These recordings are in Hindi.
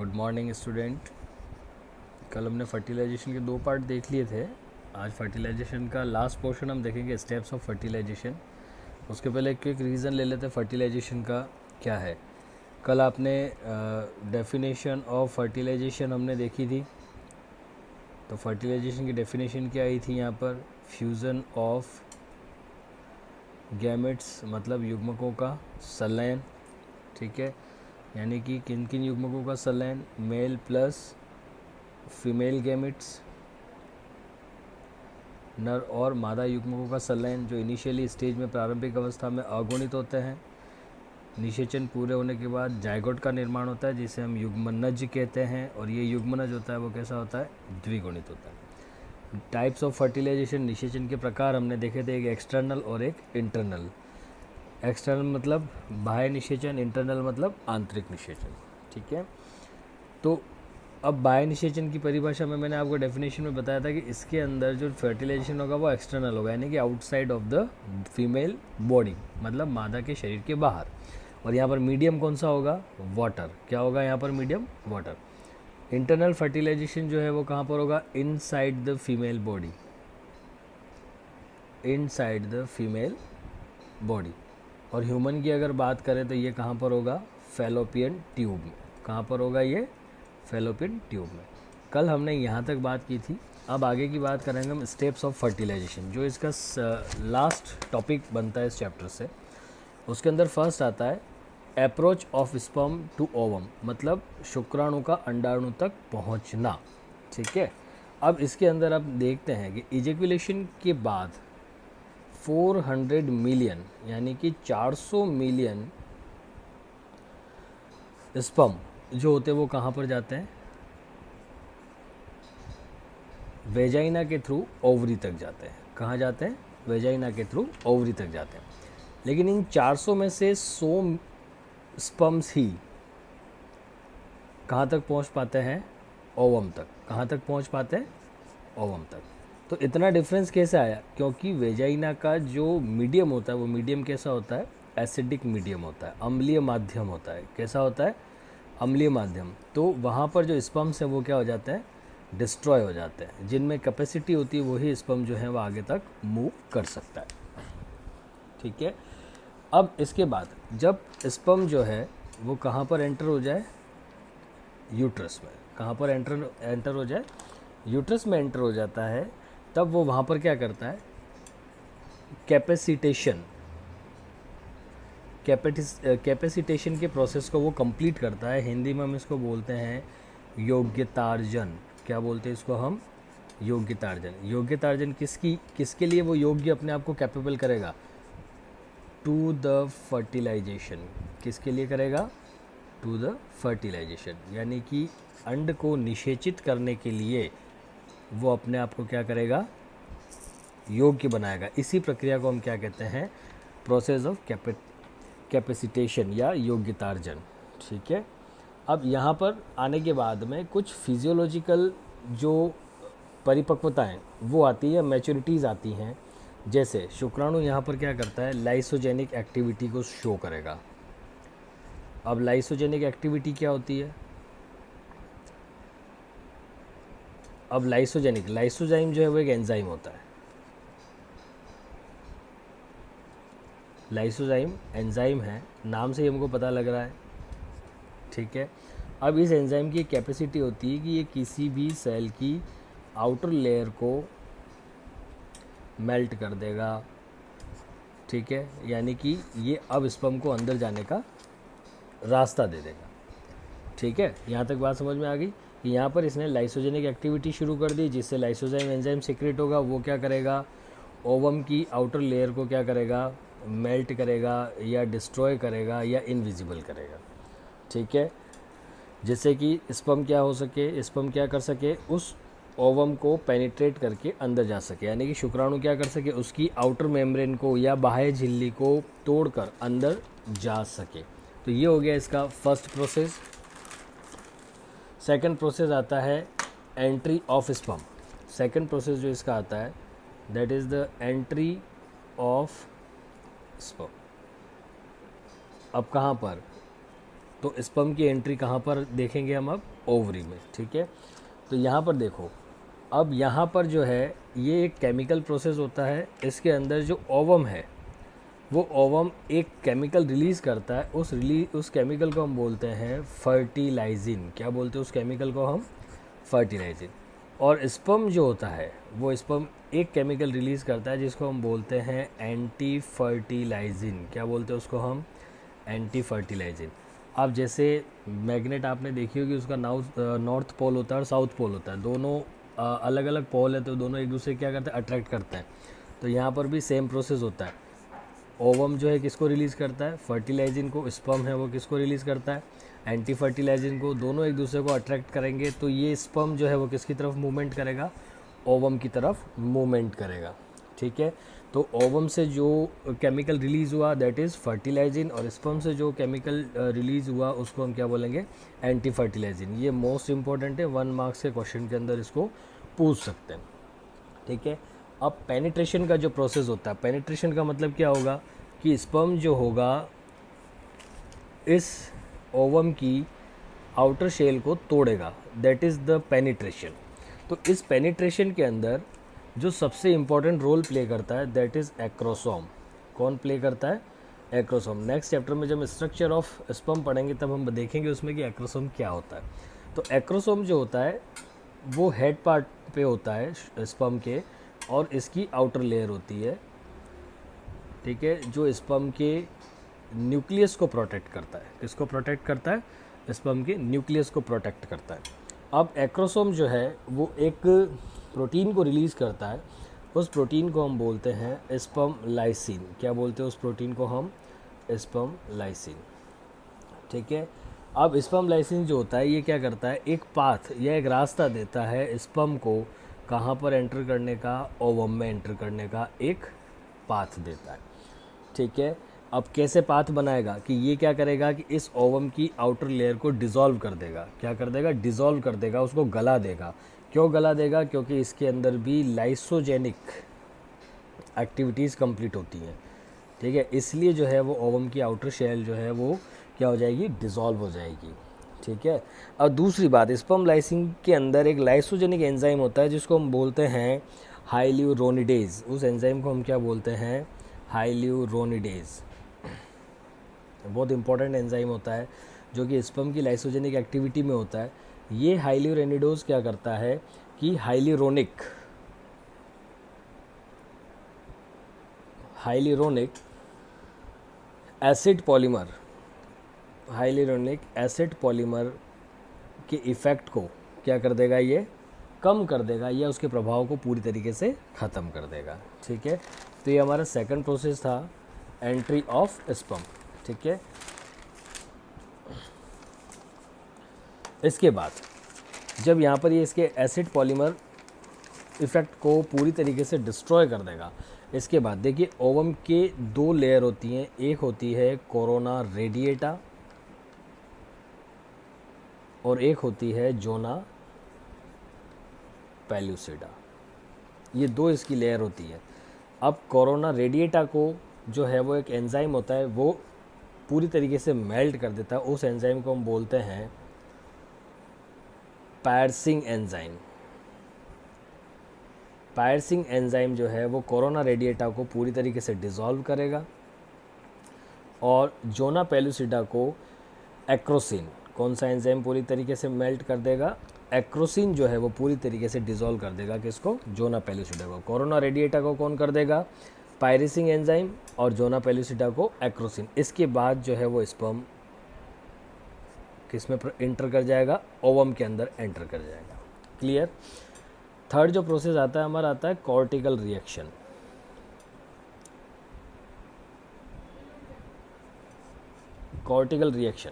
Good morning student. कल हमने फर्टिलाइजेशन के 2 पार्ट देख लिए थे। आज फर्टिलाइजेशन का लास्ट पोर्शन हम देखेंगे, स्टेप्स ऑफ फर्टिलाइजेशन। उसके पहले एक क्विक रीज़न ले लेते हैं फर्टिलाइजेशन का क्या है। कल आपने डेफिनेशन ऑफ फर्टिलाइजेशन हमने देखी थी। तो फर्टिलाइजेशन की डेफिनेशन क्या आई थी यहाँ पर, फ्यूज़न ऑफ गैमेट्स मतलब युग्मकों का संलयन। ठीक है, यानी कि किन किन युग्मकों का संलयन, मेल प्लस फीमेल गैमेट्स, नर और मादा युग्मकों का संलयन जो इनिशियली स्टेज में प्रारंभिक अवस्था में अगुणित होते हैं। निषेचन पूरे होने के बाद जायगोट का निर्माण होता है जिसे हम युग्मनज कहते हैं, और ये युग्मनज होता है वो कैसा होता है, द्विगुणित होता है। टाइप्स ऑफ फर्टिलाइजेशन, निषेचन के प्रकार हमने देखे थे, एक एक्सटर्नल और एक इंटरनल। एक्सटर्नल मतलब बाह्य निषेचन, इंटरनल मतलब आंतरिक निषेचन। ठीक है, तो अब बाह्य निषेचन की परिभाषा में मैंने आपको डेफिनेशन में बताया था कि इसके अंदर जो फर्टिलाइजेशन होगा वो एक्सटर्नल होगा, यानी कि outside of the female body, मतलब मादा के शरीर के बाहर। और यहाँ पर मीडियम कौन सा होगा, वाटर। क्या होगा यहाँ पर, मीडियम वाटर। इंटरनल फर्टिलाइजेशन जो है वो कहाँ पर होगा, inside the female body, inside the female body. और ह्यूमन की अगर बात करें तो ये कहाँ पर होगा, फैलोपियन ट्यूब में। कहाँ पर होगा ये, फैलोपियन ट्यूब में। कल हमने यहाँ तक बात की थी। अब आगे की बात करेंगे हम स्टेप्स ऑफ फर्टिलाइजेशन, जो इसका लास्ट टॉपिक बनता है इस चैप्टर से। उसके अंदर फर्स्ट आता है approach of sperm to ovum, मतलब शुक्राणु का अंडाणु तक पहुँचना। ठीक है, अब इसके अंदर आप देखते हैं कि इजेकुलेशन के बाद 400 मिलियन यानी कि 400 मिलियन स्पर्म जो होते हैं वो कहाँ पर जाते हैं, वेजाइना के थ्रू ओवरी तक जाते हैं। कहाँ जाते हैं, वेजाइना के थ्रू ओवरी तक जाते हैं। लेकिन इन 400 में से 100 स्पर्म्स ही कहाँ तक पहुँच पाते हैं, ओवम तक। कहाँ तक पहुँच पाते हैं, ओवम तक। तो इतना डिफरेंस कैसे आया, क्योंकि वेजाइना का जो मीडियम होता है वो मीडियम कैसा होता है, एसिडिक मीडियम होता है, अम्लीय माध्यम होता है। कैसा होता है, अम्लीय माध्यम। तो वहाँ पर जो स्पर्म्स हैं वो क्या हो जाते हैं, डिस्ट्रॉय हो जाते हैं। जिनमें कैपेसिटी होती है वही स्पर्म जो है वो आगे तक मूव कर सकता है। ठीक है, अब इसके बाद जब स्पर्म जो है वो कहाँ पर एंटर हो जाए, यूट्रस में। कहाँ पर एंटर हो जाए, यूट्रस में एंटर हो जाता है, तब वो वहाँ पर क्या करता है, कैपेसिटेशन कैपेसिटेशन के प्रोसेस को वो कंप्लीट करता है। हिंदी में हम इसको बोलते हैं योग्यतार्जन। क्या बोलते हैं इसको हम, योग्यतार्जन। योग्यतार्जन किसके लिए वो योग्य अपने आप को कैपेबल करेगा, टू द फर्टिलाइजेशन। किसके लिए करेगा, टू द फर्टिलाइजेशन, यानी कि अंड को निषेचित करने के लिए वो अपने आप को क्या करेगा, योग्य बनाएगा। इसी प्रक्रिया को हम क्या कहते हैं, प्रोसेस ऑफ कैपेसिटेशन या योग्यतार्जन। ठीक है, अब यहाँ पर आने के बाद में कुछ फिजियोलॉजिकल जो परिपक्वताएं वो आती है, मैच्योरिटीज़ आती हैं। जैसे शुक्राणु यहाँ पर क्या करता है, लाइसोजेनिक एक्टिविटी को शो करेगा। अब लाइसोजेनिक एक्टिविटी क्या होती है, अब लाइसोजाइम जो है वो एक एंजाइम होता है। लाइसोजाइम एंजाइम है, नाम से ही हमको पता लग रहा है। ठीक है, अब इस एंजाइम की कैपेसिटी होती है कि ये किसी भी सेल की आउटर लेयर को मेल्ट कर देगा। ठीक है, यानी कि ये अब स्पर्म को अंदर जाने का रास्ता दे देगा। ठीक है, यहाँ तक बात समझ में आ गई कि यहाँ पर इसने लाइसोजेनिक एक्टिविटी शुरू कर दी, जिससे लाइसोजाइम एंजाइम सीक्रेट होगा। वो क्या करेगा, ओवम की आउटर लेयर को क्या करेगा, मेल्ट करेगा या डिस्ट्रॉय करेगा या इनविजिबल करेगा। ठीक है, जिससे कि स्पर्म क्या हो सके, स्पर्म क्या कर सके, उस ओवम को पेनिट्रेट करके अंदर जा सके, यानी कि शुक्राणु क्या कर सके, उसकी आउटर मेम्ब्रेन को या बाह्य झिल्ली को तोड़कर अंदर जा सके। तो ये हो गया इसका फर्स्ट प्रोसेस। सेकंड प्रोसेस आता है entry of sperm. Second process जो इसका आता है that is the entry of sperm. अब कहाँ पर, तो स्पर्म की एंट्री कहाँ पर देखेंगे हम अब? ओवरी में, ठीक है। तो यहाँ पर देखो, अब यहाँ पर जो है ये एक केमिकल प्रोसेस होता है। इसके अंदर जो ओवम है वो ओवम एक केमिकल रिलीज़ करता है, उस केमिकल को हम बोलते हैं फर्टिलाइजिन। क्या बोलते हैं उस केमिकल को हम? फर्टिलाइजिन। और स्पर्म जो होता है वो स्पर्म एक केमिकल रिलीज़ करता है जिसको हम बोलते हैं एंटी फर्टिलाइजिन। क्या बोलते हैं उसको हम? Anti fertilizin. अब जैसे मैग्नेट आपने देखी होगी, उसका नॉर्थ पोल होता है और साउथ पोल होता है, दोनों अलग अलग पोल है, तो दोनों एक दूसरे क्या करते हैं? अट्रैक्ट करते हैं। तो यहाँ पर भी सेम प्रोसेस होता है। ओवम जो है किसको रिलीज़ करता है? फर्टिलाइजिन को। स्पर्म है वो किसको रिलीज़ करता है? एंटी फर्टिलाइजिन को। दोनों एक दूसरे को अट्रैक्ट करेंगे, तो ये स्पर्म जो है वो किसकी तरफ मूवमेंट करेगा? ओवम की तरफ मूवमेंट करेगा, ठीक है। तो ओवम से जो केमिकल रिलीज़ हुआ दैट इज़ फर्टिलाइजिन, और स्पर्म से जो केमिकल रिलीज़ हुआ उसको हम क्या बोलेंगे? Anti fertilizin. ये मोस्ट इंपॉर्टेंट है, 1 मार्क्स के क्वेश्चन के अंदर इसको पूछ सकते हैं, ठीक है। अब पेनिट्रेशन का जो प्रोसेस होता है, पेनिट्रेशन का मतलब क्या होगा कि स्पर्म जो होगा इस ओवम की आउटर शेल को तोड़ेगा, दैट इज़ द पेनिट्रेशन। तो इस पेनिट्रेशन के अंदर जो सबसे इम्पॉर्टेंट रोल प्ले करता है दैट इज़ एक्रोसोम। कौन प्ले करता है? एक्रोसोम। नेक्स्ट चैप्टर में जब स्ट्रक्चर ऑफ स्पर्म पढ़ेंगे तब हम देखेंगे उसमें कि एक्रोसोम क्या होता है। तो एक्रोसोम जो होता है वो हेड पार्ट पे होता है स्पर्म के, और इसकी आउटर लेयर होती है, ठीक है, जो स्पर्म के न्यूक्लियस को प्रोटेक्ट करता है। किसको प्रोटेक्ट करता है? स्पर्म के न्यूक्लियस को प्रोटेक्ट करता है। अब एक्रोसोम जो है वो एक प्रोटीन को रिलीज़ करता है, उस प्रोटीन को हम बोलते हैं स्पर्म लाइसिन। क्या बोलते हैं उस प्रोटीन को हम? स्पर्म लाइसिन, ठीक है। अब स्पर्म लाइसिन जो होता है ये क्या करता है? एक पाथ या एक रास्ता देता है स्पर्म को कहाँ पर एंटर करने का? ओवम में एंटर करने का एक पाथ देता है, ठीक है। अब कैसे पाथ बनाएगा कि ये क्या करेगा कि इस ओवम की आउटर लेयर को डिज़ोल्व कर देगा। क्या कर देगा? डिज़ोल्व कर देगा, उसको गला देगा। क्यों गला देगा? क्योंकि इसके अंदर भी लाइसोजेनिक एक्टिविटीज़ कंप्लीट होती हैं, ठीक है। इसलिए जो है वो ओवम की आउटर शेल जो है वो क्या हो जाएगी? डिज़ोल्व हो जाएगी, ठीक है। अब दूसरी बात, स्पर्म लाइसिन के अंदर एक लाइसोजेनिक एंजाइम होता है जिसको हम बोलते हैं हाइल्यूरोनिडेज। उस एंजाइम को हम क्या बोलते हैं? हाइल्यूरोनिडेज। बहुत इंपॉर्टेंट एंजाइम होता है जो कि स्पर्म की लाइसोजेनिक एक्टिविटी में होता है। ये हाइल्यूरोनिडेज क्या करता है कि हाइल्यूरोनिक एसिड पॉलीमर के इफ़ेक्ट को क्या कर देगा? ये कम कर देगा या उसके प्रभाव को पूरी तरीके से ख़त्म कर देगा, ठीक है। तो ये हमारा सेकंड प्रोसेस था, एंट्री ऑफ स्पर्म, ठीक है। इसके बाद जब यहाँ पर ये इसके एसिड पॉलीमर इफ़ेक्ट को पूरी तरीके से डिस्ट्रॉय कर देगा, इसके बाद देखिए ओवम के 2 लेयर होती हैं। एक होती है कोरोना रेडिएटा और एक होती है जोना पेल्यूसिडा। ये 2 इसकी लेयर होती है। अब कोरोना रेडिएटा को जो है वो एक एंजाइम होता है, वो पूरी तरीके से मेल्ट कर देता है। उस एंजाइम को हम बोलते हैं पायरसिंग एंजाइम। पायरसिंग एंजाइम जो है वो कोरोना रेडिएटा को पूरी तरीके से डिज़ोल्व करेगा, और जोना पेल्यूसिडा को एक्रोसिन, कौन सा एंजाइम पूरी तरीके से मेल्ट कर देगा? एक्रोसिन जो है वो पूरी तरीके से डिज़ोल्व कर देगा। किसको? जोना पेल्यूसिडा को। कोरोना रेडिएटा को कौन कर देगा? पायरसिंग एंजाइम, और जोना पेल्यूसिडा को एक्रोसिन। इसके बाद जो है वो स्पर्म किस में एंटर कर जाएगा? ओवम के अंदर एंटर कर जाएगा। क्लियर? थर्ड जो प्रोसेस आता है हमारा, आता है कॉर्टिकल रिएक्शन। Cortical reaction.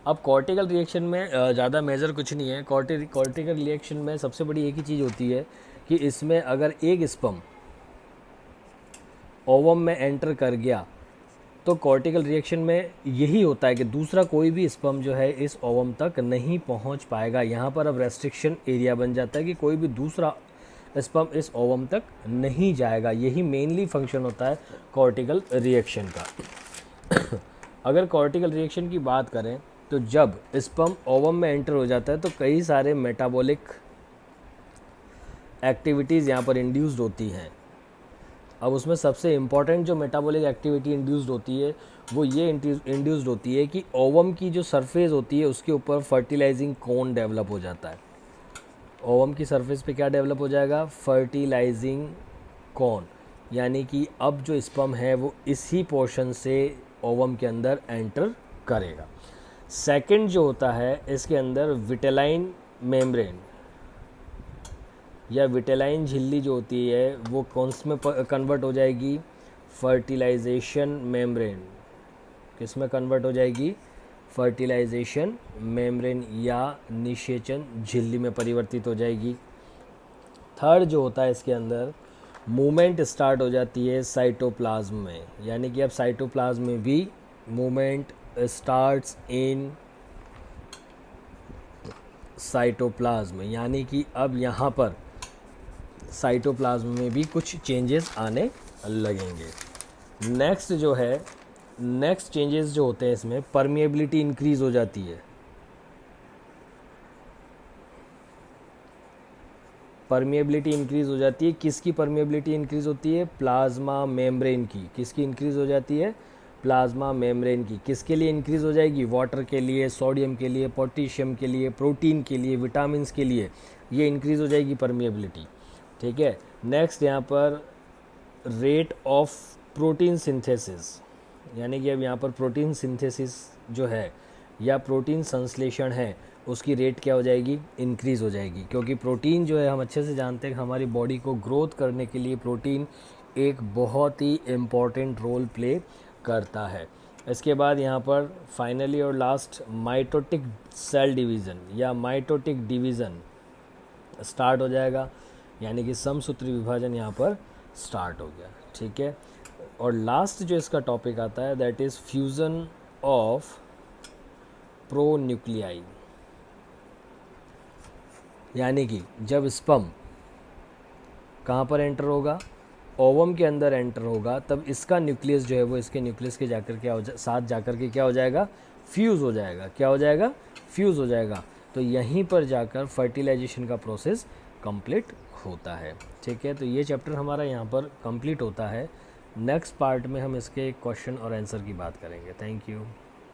अब कॉर्टिकल रिएक्शन में ज़्यादा मेजर कुछ नहीं है। कॉर्टिकल रिएक्शन में सबसे बड़ी एक ही चीज़ होती है कि इसमें अगर एक स्पर्म ओवम में एंटर कर गया तो कॉर्टिकल रिएक्शन में यही होता है कि दूसरा कोई भी स्पर्म जो है इस ओवम तक नहीं पहुंच पाएगा। यहाँ पर अब रेस्ट्रिक्शन एरिया बन जाता है कि कोई भी दूसरा स्पर्म इस ओवम तक नहीं जाएगा। यही मेनली फंक्शन होता है कॉर्टिकल रिएक्शन का। अगर कॉर्टिकल रिएक्शन की बात करें तो जब स्पर्म ओवम में एंटर हो जाता है तो कई सारे मेटाबॉलिक एक्टिविटीज़ यहाँ पर इंड्यूस्ड होती हैं। अब उसमें सबसे इम्पॉर्टेंट जो मेटाबॉलिक एक्टिविटी इंड्यूस्ड होती है वो ये इंड्यूस्ड होती है कि ओवम की जो सरफेस होती है उसके ऊपर फर्टिलाइजिंग कोन डेवलप हो जाता है। ओवम की सरफेस पे क्या डेवलप हो जाएगा? फर्टिलाइजिंग कोन, यानी कि अब जो स्पर्म है वो इसी पोर्शन से ओवम के अंदर एंटर करेगा। सेकंड जो होता है इसके अंदर विटेलाइन मेम्ब्रेन या विटेलाइन झिल्ली जो होती है वो कौन में कन्वर्ट हो जाएगी? Fertilisation membrane. किस में कन्वर्ट हो जाएगी? फर्टिलाइजेशन मेम्ब्रेन या निषेचन झिल्ली में परिवर्तित हो जाएगी। थर्ड जो होता है इसके अंदर मूवमेंट स्टार्ट हो जाती है साइटोप्लाज्म में, यानी कि अब साइटोप्लाज्म में भी मूवमेंट स्टार्ट्स इन साइटोप्लाज्म, यानी कि अब यहाँ पर साइटोप्लाज्म में भी कुछ चेंजेस आने लगेंगे। नेक्स्ट जो है, नेक्स्ट चेंजेस जो होते हैं इसमें परमिएबिलिटी इंक्रीज हो जाती है। परमिएबिलिटी इंक्रीज हो जाती है। किसकी परमिएबिलिटी इंक्रीज होती है? प्लाज्मा मेम्ब्रेन की। किसकी इंक्रीज हो जाती है? प्लाज्मा मेम्ब्रेन की। किसके लिए इंक्रीज हो जाएगी? वाटर के लिए, सोडियम के लिए, पोटेशियम के लिए, प्रोटीन के लिए, विटामिन्स के लिए ये इंक्रीज हो जाएगी परमिएबिलिटी। ठीक है। नेक्स्ट यहाँ पर रेट ऑफ प्रोटीन सिंथेसिस, यानी कि अब यहाँ पर प्रोटीन सिंथेसिस जो है या प्रोटीन संश्लेषण है उसकी रेट क्या हो जाएगी? इंक्रीज़ हो जाएगी, क्योंकि प्रोटीन जो है हम अच्छे से जानते हैं कि हमारी बॉडी को ग्रोथ करने के लिए प्रोटीन एक बहुत ही इम्पॉर्टेंट रोल प्ले करता है। इसके बाद यहाँ पर फाइनली और लास्ट माइटोटिक सेल डिवीज़न या माइटोटिक डिवीज़न स्टार्ट हो जाएगा, यानी कि समसूत्री विभाजन यहाँ पर स्टार्ट हो गया। ठीक है। और लास्ट जो इसका टॉपिक आता है that is fusion of pronuclei, यानी कि जब स्पर्म कहाँ पर एंटर होगा? ओवम के अंदर एंटर होगा, तब इसका न्यूक्लियस जो है वो इसके न्यूक्लियस के जाकर क्या साथ जाकर के क्या हो जाएगा? फ्यूज़ हो जाएगा। क्या हो जाएगा? फ्यूज़ हो जाएगा। तो यहीं पर जाकर फर्टिलाइजेशन का प्रोसेस कंप्लीट होता है। ठीक है। तो ये चैप्टर हमारा यहाँ पर कंप्लीट होता है। नेक्स्ट पार्ट में हम इसके क्वेश्चन और आंसर की बात करेंगे। Thank you.